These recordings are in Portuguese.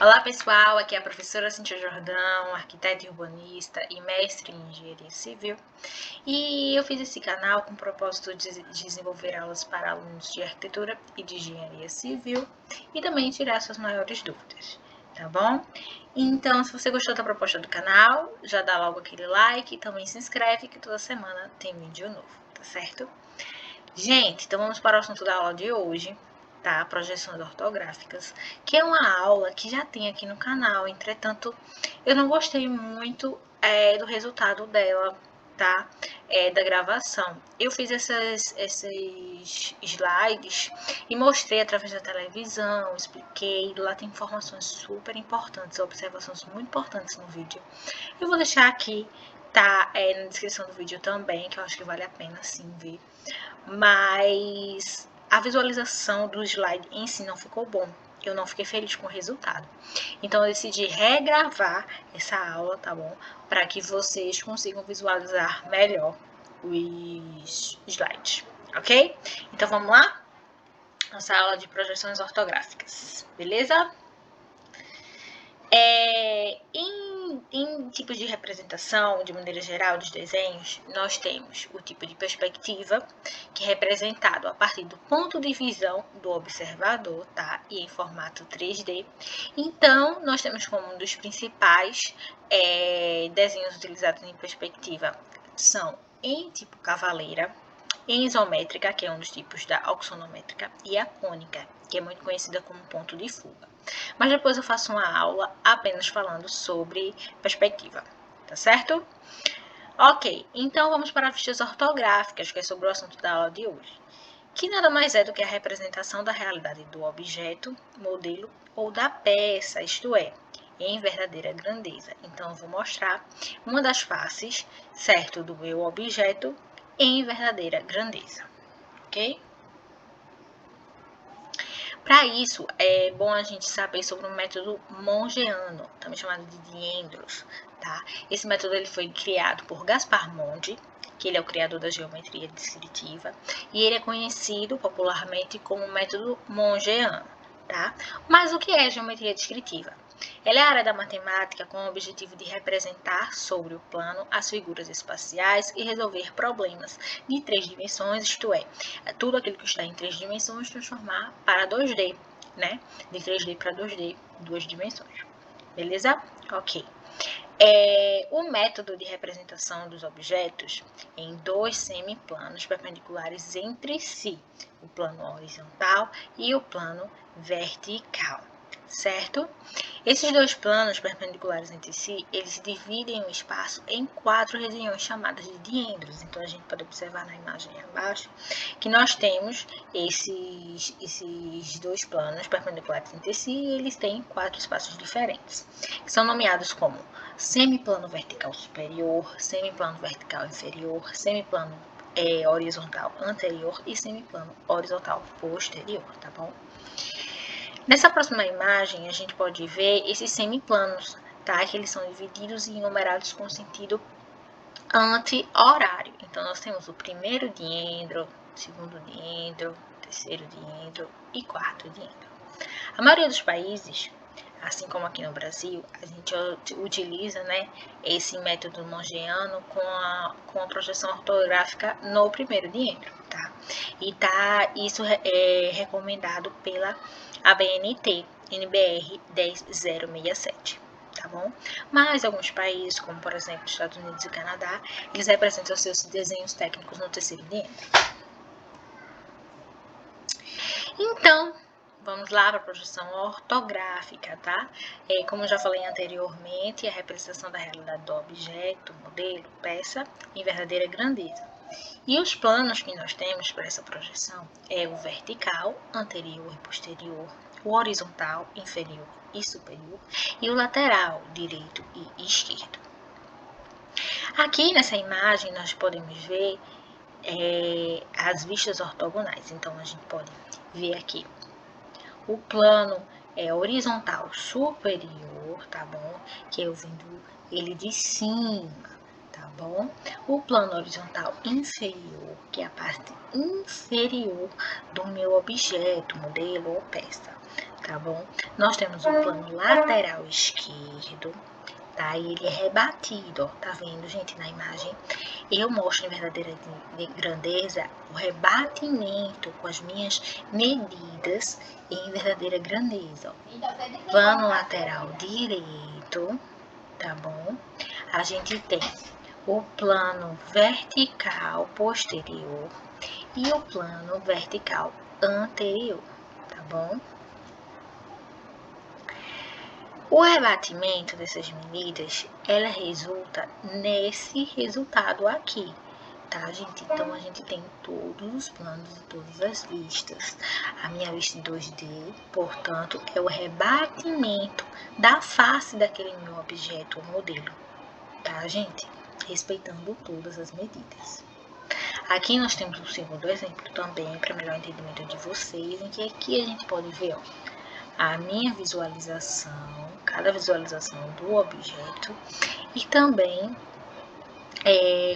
Olá pessoal, aqui é a professora Cíntia Jordão, arquiteta e urbanista e mestre em engenharia civil. E eu fiz esse canal com o propósito de desenvolver aulas para alunos de arquitetura e de engenharia civil e também tirar suas maiores dúvidas, tá bom? Então, se você gostou da proposta do canal, já dá logo aquele like e também se inscreve que toda semana tem vídeo novo, tá certo? Gente, então vamos para o assunto da aula de hoje, tá? Projeções ortográficas, que é uma aula que já tem aqui no canal, entretanto, eu não gostei muito do resultado dela, tá? Da gravação. Eu fiz esses slides e mostrei através da televisão, expliquei, lá tem informações super importantes, observações muito importantes no vídeo. Eu vou deixar aqui, tá? Na descrição do vídeo também, que eu acho que vale a pena sim ver. Mas a visualização do slide em si não ficou bom. Eu não fiquei feliz com o resultado. Então, eu decidi regravar essa aula, tá bom? Para que vocês consigam visualizar melhor os slides, ok? Então, vamos lá? Nossa aula de projeções ortográficas, beleza? Em tipos de representação, de maneira geral, dos desenhos, nós temos o tipo de perspectiva, que é representado a partir do ponto de visão do observador, tá? E em formato 3D. Então, nós temos como um dos principais desenhos utilizados em perspectiva são em tipo cavaleira, em isométrica, que é um dos tipos da axonométrica, e a cônica, que é muito conhecida como ponto de fuga. Mas depois eu faço uma aula apenas falando sobre perspectiva, tá certo? Ok, então vamos para vistas ortográficas, que é sobre o assunto da aula de hoje, que nada mais é do que a representação da realidade do objeto, modelo ou da peça, isto é, em verdadeira grandeza. Então, eu vou mostrar uma das faces, certo, do meu objeto em verdadeira grandeza, ok? Para isso, é bom a gente saber sobre o método mongeano, também chamado de diendros, tá? Esse método ele foi criado por Gaspar Monge, que ele é o criador da geometria descritiva, e ele é conhecido popularmente como método mongeano, tá? Mas o que é geometria descritiva? Ela é a área da matemática com o objetivo de representar sobre o plano as figuras espaciais e resolver problemas de 3 dimensões, isto é, tudo aquilo que está em 3 dimensões transformar para 2D, né? De 3D para 2D, 2 dimensões. Beleza? Ok. O método de representação dos objetos em 2 semiplanos perpendiculares entre si, o plano horizontal e o plano vertical, certo? Esses 2 planos perpendiculares entre si, eles dividem o espaço em 4 regiões chamadas de diendros. Então, a gente pode observar na imagem abaixo que nós temos esses 2 planos perpendiculares entre si e eles têm 4 espaços diferentes, que são nomeados como semiplano vertical superior, semiplano vertical inferior, semiplano horizontal anterior e semiplano horizontal posterior, tá bom? Nessa próxima imagem, a gente pode ver esses semiplanos, tá? Que eles são divididos e numerados com sentido anti-horário. Então, nós temos o primeiro diendro, segundo diendro, terceiro diendro e quarto diendro. A maioria dos países, assim como aqui no Brasil, a gente utiliza, né, esse método mongeano com a projeção ortográfica no primeiro diendro, tá? E isso é recomendado pela ABNT, NBR 10067. Tá bom? Mas alguns países, como por exemplo Estados Unidos e Canadá, eles representam seus desenhos técnicos no terceiro diendro. Então, vamos lá para a projeção ortográfica, tá? Como eu já falei anteriormente, a representação da realidade do objeto, modelo, peça, em verdadeira grandeza. E os planos que nós temos para essa projeção é o vertical, anterior e posterior, o horizontal, inferior e superior, e o lateral, direito e esquerdo. Aqui nessa imagem nós podemos ver as vistas ortogonais. Então, a gente pode ver aqui o plano horizontal superior, tá bom? Que eu vendo ele de cima, tá bom? O plano horizontal inferior, que é a parte inferior do meu objeto, modelo ou peça, tá bom? Nós temos o plano lateral esquerdo, tá? E ele é rebatido, ó, tá vendo, gente, na imagem? Eu mostro em verdadeira grandeza o rebatimento com as minhas medidas em verdadeira grandeza, ó. Plano lateral direito, tá bom? A gente tem o plano vertical posterior e o plano vertical anterior, tá bom? O rebatimento dessas medidas, ela resulta nesse resultado aqui, tá, gente? Então, a gente tem todos os planos e todas as vistas. A minha vista em 2D, portanto, é o rebatimento da face daquele meu objeto ou modelo, tá, gente? Respeitando todas as medidas. Aqui nós temos um segundo exemplo também, para melhor entendimento de vocês, em que aqui a gente pode ver, ó, a minha visualização, cada visualização do objeto e também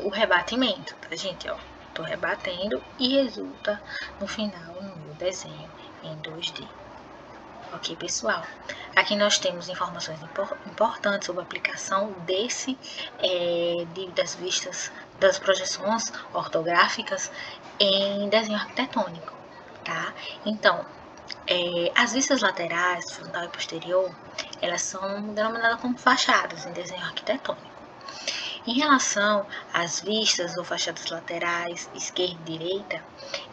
o rebatimento, tá, gente? Ó, tô rebatendo e resulta no final no meu desenho em 2D. Ok, pessoal? Aqui nós temos informações importantes sobre a aplicação das vistas, das projeções ortográficas em desenho arquitetônico, tá? Então, as vistas laterais, frontal e posterior, elas são denominadas como fachadas em desenho arquitetônico. Em relação às vistas ou fachadas laterais, esquerda e direita,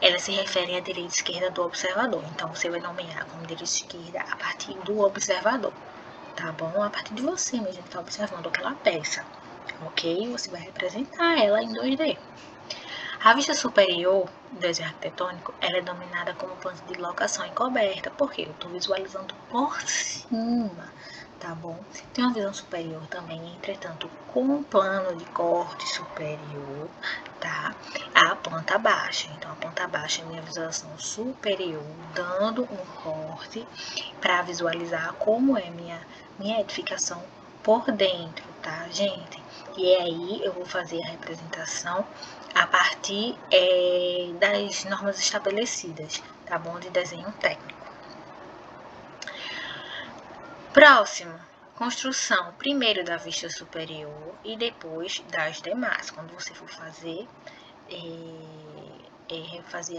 elas se referem à direita e esquerda do observador. Então, você vai nomear como direita e esquerda a partir do observador, tá bom? A partir de você mesmo que está observando aquela peça, ok? Você vai representar ela em 2D. A vista superior do desenho arquitetônico, ela é dominada como plano de locação encoberta, porque eu estou visualizando por cima, tá bom? Tem uma visão superior também, entretanto, com um plano de corte superior, tá? A planta baixa. Então, a planta baixa é minha visualização superior, dando um corte para visualizar como é minha edificação por dentro, tá, gente? E aí eu vou fazer a representação a partir das normas estabelecidas, tá bom? De desenho técnico. Próximo, construção primeiro da vista superior e depois das demais. Quando você for fazer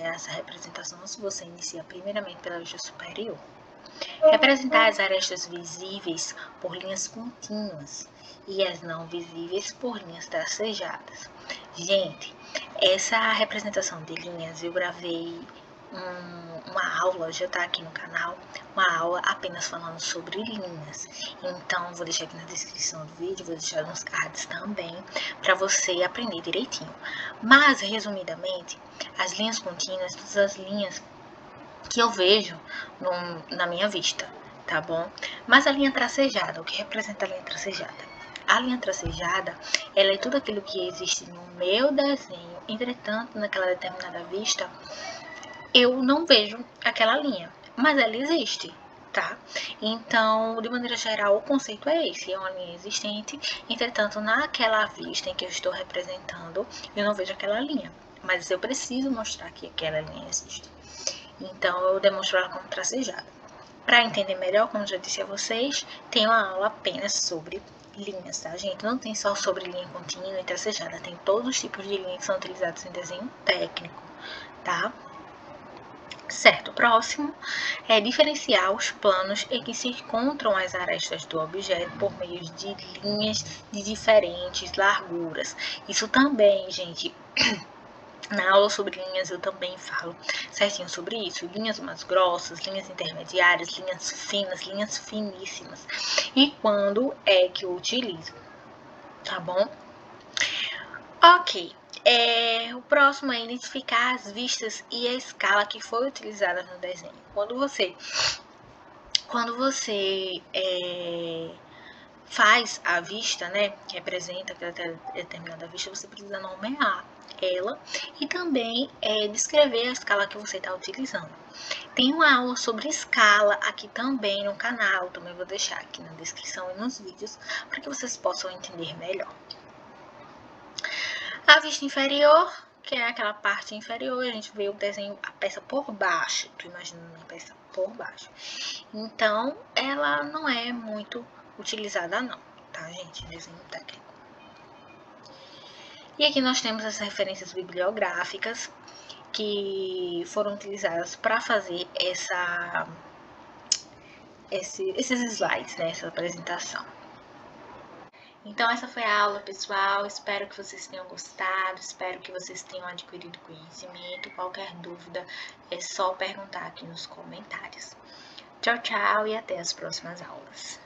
essa representação, você inicia primeiramente pela vista superior. Representar as arestas visíveis por linhas contínuas e as não visíveis por linhas tracejadas. Gente, essa representação de linhas eu gravei uma aula, já está aqui no canal, uma aula apenas falando sobre linhas. Então, vou deixar aqui na descrição do vídeo, vou deixar nos cards também, para você aprender direitinho. Mas, resumidamente, as linhas contínuas, todas as linhas que eu vejo na minha vista, tá bom? Mas a linha tracejada, o que representa a linha tracejada? A linha tracejada, ela é tudo aquilo que existe no meu desenho, entretanto, naquela determinada vista, eu não vejo aquela linha, mas ela existe, tá? Então, de maneira geral, o conceito é esse, é uma linha existente, entretanto, naquela vista em que eu estou representando, eu não vejo aquela linha, mas eu preciso mostrar que aquela linha existe. Então, eu demonstro ela como tracejada. Para entender melhor, como já disse a vocês, tem uma aula apenas sobre linhas, tá, gente? Não tem só sobre linha contínua e tracejada, tem todos os tipos de linhas que são utilizados em desenho técnico, tá? Certo, próximo é diferenciar os planos em que se encontram as arestas do objeto por meio de linhas de diferentes larguras. Isso também, gente, na aula sobre linhas eu também falo certinho sobre isso. Linhas mais grossas, linhas intermediárias, linhas finas, linhas finíssimas. E quando é que eu utilizo, tá bom? Ok. O próximo é identificar as vistas e a escala que foi utilizada no desenho. Quando você faz a vista, né, que representa aquela determinada vista, você precisa nomear ela e também descrever a escala que você está utilizando. Tem uma aula sobre escala aqui também no canal, também vou deixar aqui na descrição e nos vídeos para que vocês possam entender melhor. A vista inferior, que é aquela parte inferior, a gente vê o desenho, a peça por baixo. Tu imagina uma peça por baixo. Então, ela não é muito utilizada não, tá, gente? Desenho técnico. E aqui nós temos as referências bibliográficas que foram utilizadas para fazer esses slides, né, essa apresentação. Então, essa foi a aula, pessoal. Espero que vocês tenham gostado, espero que vocês tenham adquirido conhecimento. Qualquer dúvida é só perguntar aqui nos comentários. Tchau, tchau e até as próximas aulas.